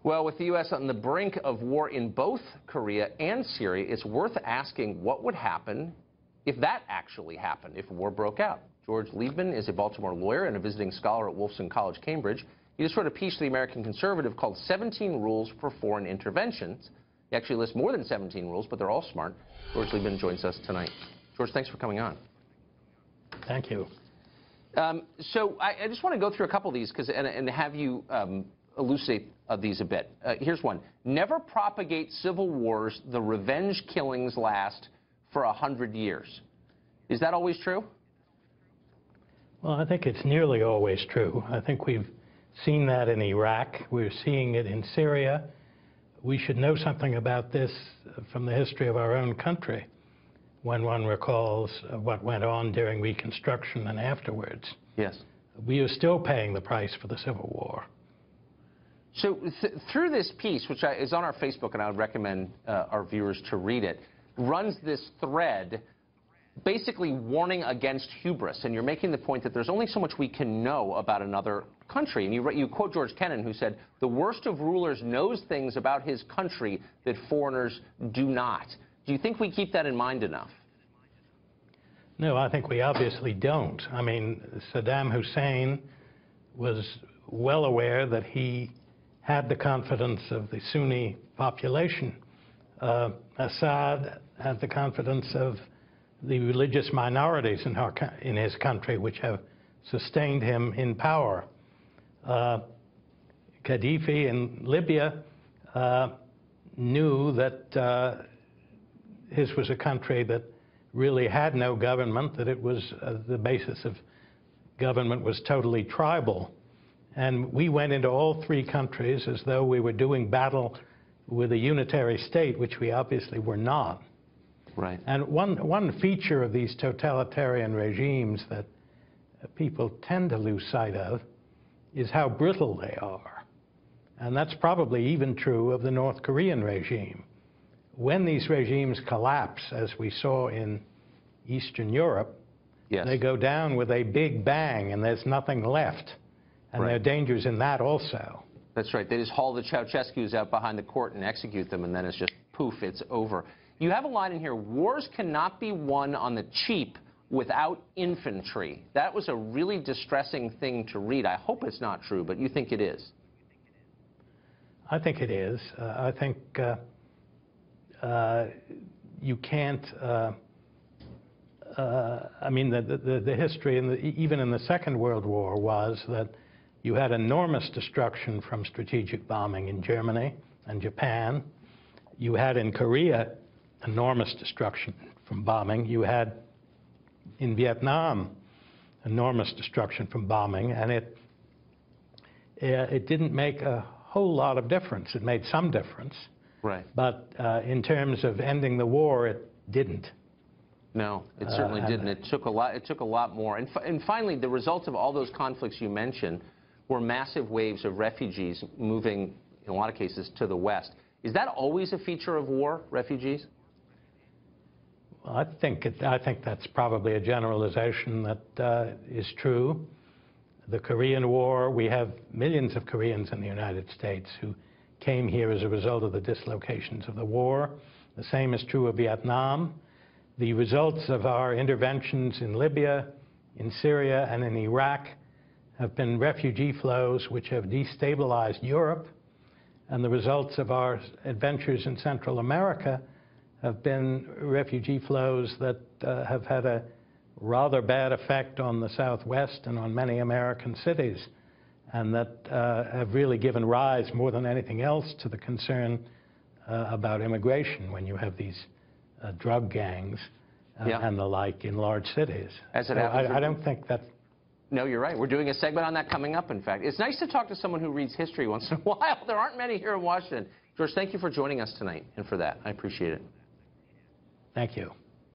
Well, with the U.S. on the brink of war in both Korea and Syria, it's worth asking what would happen if that actually happened, if war broke out. George Liebman is a Baltimore lawyer and a visiting scholar at Wolfson College, Cambridge. He just wrote a piece for the American Conservative called 17 Rules for Foreign Interventions. He actually lists more than 17 rules, but they're all smart. George Liebman joins us tonight. George, thanks for coming on. Thank you. So I just want to go through a couple of these and have you elucidate these a bit. Here's one. Never propagate civil wars. The revenge killings last for 100 years. Is that always true? Well, I think it's nearly always true. I think we've seen that in Iraq. We're seeing it in Syria. We should know something about this from the history of our own country when one recalls what went on during Reconstruction and afterwards. Yes. We are still paying the price for the Civil War. So through this piece, which is on our Facebook, and I would recommend our viewers to read it, runs this thread basically warning against hubris. And you're making the point that there's only so much we can know about another country. And you quote George Kennan, who said, the worst of rulers knows things about his country that foreigners do not. Do you think we keep that in mind enough? No, I think we obviously don't. I mean, Saddam Hussein was well aware that he had the confidence of the Sunni population. Assad had the confidence of the religious minorities in his country, which have sustained him in power. Gaddafi in Libya knew that his was a country that really had no government, that it was the basis of government was totally tribal. And we went into all three countries as though we were doing battle with a unitary state, which we obviously were not. Right. And one feature of these totalitarian regimes that people tend to lose sight of is how brittle they are. And that's probably even true of the North Korean regime. When these regimes collapse, as we saw in Eastern Europe, yes, they go down with a big bang and there's nothing left. And right, there are dangers in that also. That's right. They just haul the Ceausescus out behind the court and execute them, and then it's just poof, it's over. You have a line in here, wars cannot be won on the cheap without infantry. That was a really distressing thing to read. I hope it's not true, but you think it is? I think it is. I think you can't, I mean, the history, even in the Second World War, was that you had enormous destruction from strategic bombing in Germany and Japan. You had in Korea enormous destruction from bombing. You had in Vietnam enormous destruction from bombing, and it didn't make a whole lot of difference. It made some difference. Right. But in terms of ending the war, it didn't. No, it certainly didn't. It took a lot. It took a lot more. And finally, the result of all those conflicts you mentioned were massive waves of refugees moving, in a lot of cases, to the West. Is that always a feature of war, refugees? Well, I think that's probably a generalization that is true. The Korean War, we have millions of Koreans in the United States who came here as a result of the dislocations of the war. The same is true of Vietnam. The results of our interventions in Libya, in Syria, and in Iraq have been refugee flows which have destabilized Europe. And the results of our adventures in Central America have been refugee flows that have had a rather bad effect on the Southwest and on many American cities, and that have really given rise, more than anything else, to the concern about immigration when you have these drug gangs and the like in large cities. As it happens, I don't think that... No, you're right. We're doing a segment on that coming up, in fact. It's nice to talk to someone who reads history once in a while. There aren't many here in Washington. George, thank you for joining us tonight, and for that. I appreciate it. Thank you.